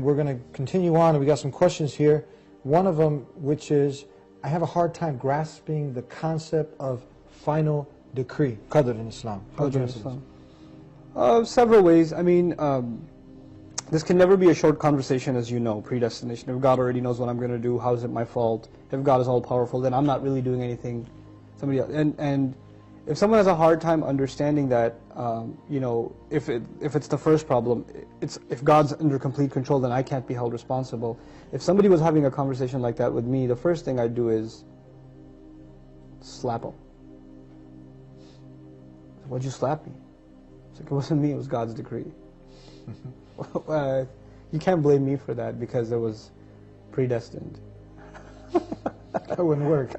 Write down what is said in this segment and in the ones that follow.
we're going to continue on, and we got some questions here. One of them, which is, I have a hard time grasping the concept of final decree, qadr in Islam. Qadr in Islam. Several ways. I mean, this can never be a short conversation, as you know, predestination. If God already knows what I'm going to do, how is it my fault? If God is all-powerful, then I'm not really doing anything. Somebody else. And if someone has a hard time understanding that, you know, if it's the first problem, if God's under complete control, then I can't be held responsible. If somebody was having a conversation like that with me, the first thing I'd do is slap them. Why'd you slap me? It's like, it wasn't me, it was God's decree. You can't blame me for that because it was predestined. That wouldn't work.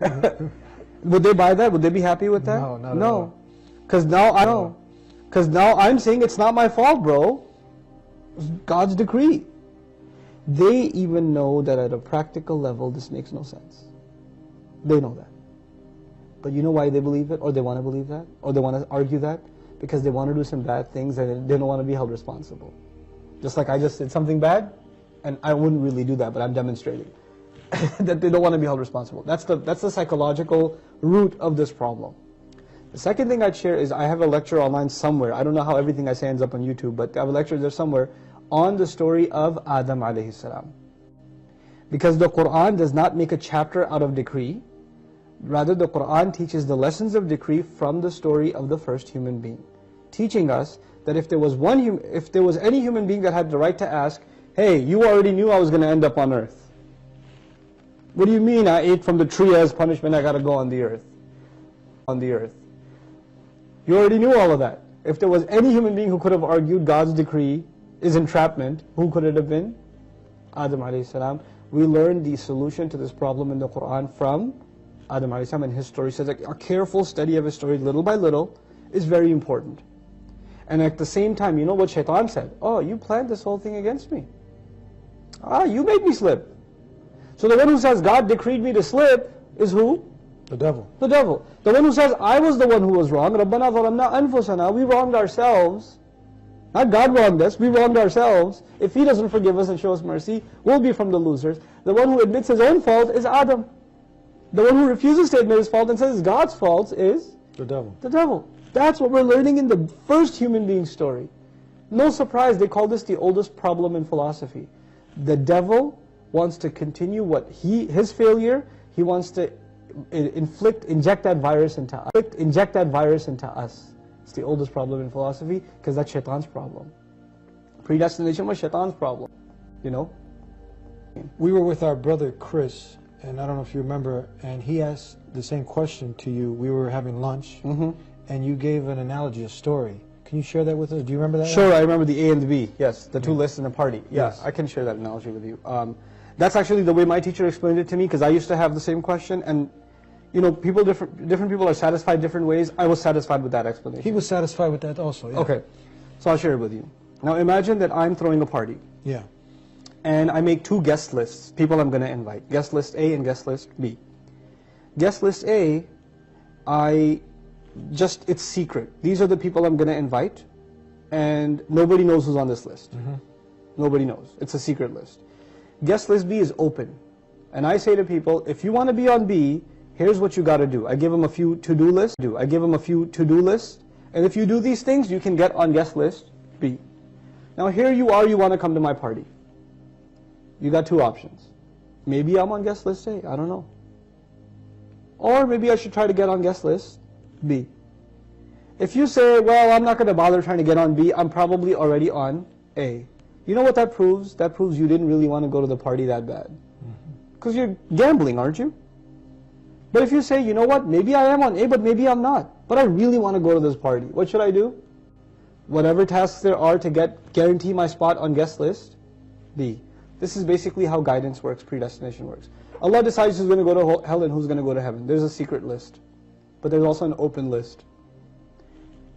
Would they buy that? Would they be happy with that? No, not at all. Because now I know. Because now I'm saying it's not my fault, bro. It's God's decree. They even know that at a practical level this makes no sense. They know that. But you know why they believe it, or they want to believe that, or they want to argue that? Because they want to do some bad things and they don't want to be held responsible. Just like I just did something bad, and I wouldn't really do that, but I'm demonstrating that they don't want to be held responsible. That's the psychological root of this problem. The second thing I'd share is I have a lecture online somewhere. I don't know how everything I say ends up on YouTube, but I have a lecture there somewhere on the story of Adam alayhi salam. Because the Quran does not make a chapter out of decree. Rather, the Quran teaches the lessons of decree from the story of the first human being, teaching us that if there was any human being that had the right to ask, hey, you already knew I was going to end up on earth. What do you mean I ate from the tree as punishment, I got to go on the earth? On the earth. You already knew all of that. If there was any human being who could have argued God's decree is entrapment, who could it have been? Adam alayhi salam. We learned the solution to this problem in the Quran from Adam alayhi salam, and his story says that a careful study of his story little by little is very important. And at the same time, you know what Shaitan said? Oh, you planned this whole thing against me. You made me slip. So the one who says God decreed me to slip is who? The devil. The devil. The one who says I was the one who was wrong. رَبَّنَا ظَلَمْنَا أَنفُسَنَا. We wronged ourselves. Not God wronged us, we wronged ourselves. If He doesn't forgive us and show us mercy, we'll be from the losers. The one who admits his own fault is Adam. The one who refuses to admit his fault and says it's God's fault is? The devil. The devil. That's what we're learning in the first human being story. No surprise, they call this the oldest problem in philosophy. The devil wants to continue his failure. He wants to inject that virus into us. It's the oldest problem in philosophy because that's Shaitan's problem. Predestination was Shaitan's problem, you know. We were with our brother Chris, and I don't know if you remember, and he asked the same question to you. We were having lunch, and you gave an analogy, a story. Can you share that with us? Do you remember that? Sure, I remember the A and the B, yes, the two Yeah. lists in a party. Yeah, Yes. I can share that analogy with you. That's actually the way my teacher explained it to me, because I used to have the same question, and you know, different people are satisfied different ways. I was satisfied with that explanation. He was satisfied with that also, yeah. Okay, so I'll share it with you. Now imagine that I'm throwing a party. Yeah. And I make two guest lists, people I'm going to invite. Guest list A and guest list B. Guest list A, it's secret. These are the people I'm going to invite, and nobody knows who's on this list. Nobody knows. It's a secret list. Guest list B is open. And I say to people, if you want to be on B, here's what you got to do. I give them a few to-do lists. And if you do these things, you can get on guest list B. Now here you are, you want to come to my party. You got two options. Maybe I'm on guest list A, I don't know. Or maybe I should try to get on guest list B. If you say, well, I'm not going to bother trying to get on B, I'm probably already on A. You know what that proves? That proves you didn't really want to go to the party that bad. Because you're gambling, aren't you? But if you say, you know what, maybe I am on A, but maybe I'm not. But I really want to go to this party. What should I do? Whatever tasks there are to guarantee my spot on guest list B. This is basically how guidance works, predestination works. Allah decides who's going to go to hell and who's going to go to heaven. There's a secret list. But there's also an open list.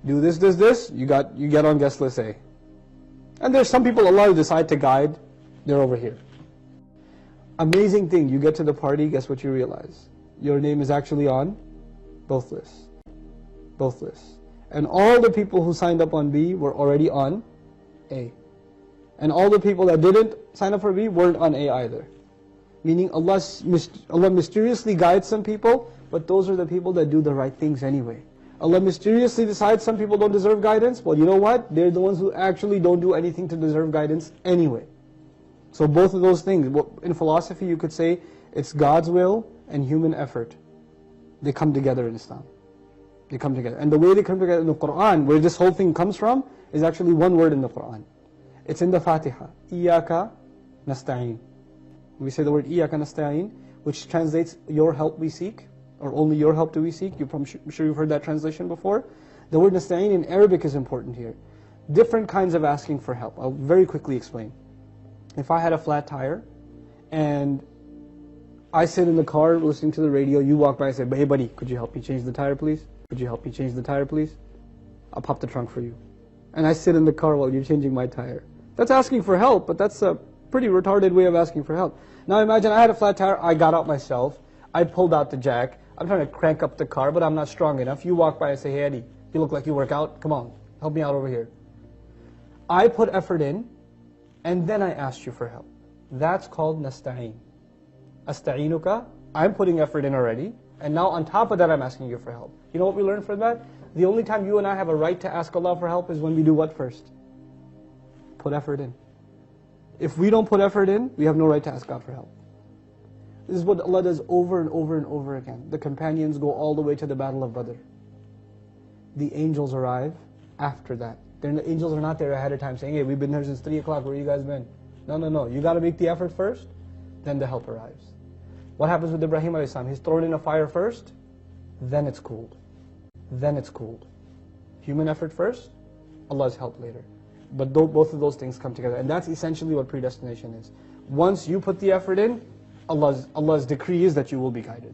Do this, you get on guest list A. And there's some people Allah will decide to guide, they're over here. Amazing thing, you get to the party, guess what you realize? Your name is actually on both lists. Both lists. And all the people who signed up on B were already on A. And all the people that didn't sign up for B weren't on A either. Meaning Allah mysteriously guides some people, but those are the people that do the right things anyway. Allah mysteriously decides some people don't deserve guidance. Well, you know what? They're the ones who actually don't do anything to deserve guidance anyway. So both of those things, in philosophy you could say it's God's will and human effort. They come together in Islam. They come together. And the way they come together in the Quran, where this whole thing comes from, is actually one word in the Quran. It's in the Fatiha. Iyaka nasta'in. We say the word Iyaka nasta'in, which translates your help we seek, or only your help do we seek. I'm sure you've heard that translation before. The word nasta'in in Arabic is important here. Different kinds of asking for help. I'll very quickly explain. If I had a flat tire, and I sit in the car listening to the radio, you walk by and say, hey buddy, could you help me change the tire please? Could you help me change the tire please? I'll pop the trunk for you. And I sit in the car while you're changing my tire. That's asking for help, but that's a pretty retarded way of asking for help. Now imagine I had a flat tire, I got out myself, I pulled out the jack, I'm trying to crank up the car, but I'm not strong enough. You walk by and say, hey Eddie, you look like you work out, come on, help me out over here. I put effort in, and then I asked you for help. That's called nasta'in. Asta'inuka, I'm putting effort in already, and now on top of that I'm asking you for help. You know what we learned from that? The only time you and I have a right to ask Allah for help is when we do what first? Put effort in. If we don't put effort in, we have no right to ask God for help. This is what Allah does over and over and over again. The companions go all the way to the Battle of Badr. The angels arrive after that. The angels are not there ahead of time saying, hey, we've been there since 3 o'clock, where you guys been? No. You got to make the effort first, then the help arrives. What happens with Ibrahim a.s.? He's thrown in a fire first, then it's cooled. Then it's cooled. Human effort first, Allah's help later. But both of those things come together. And that's essentially what predestination is. Once you put the effort in, Allah's decree is that you will be guided.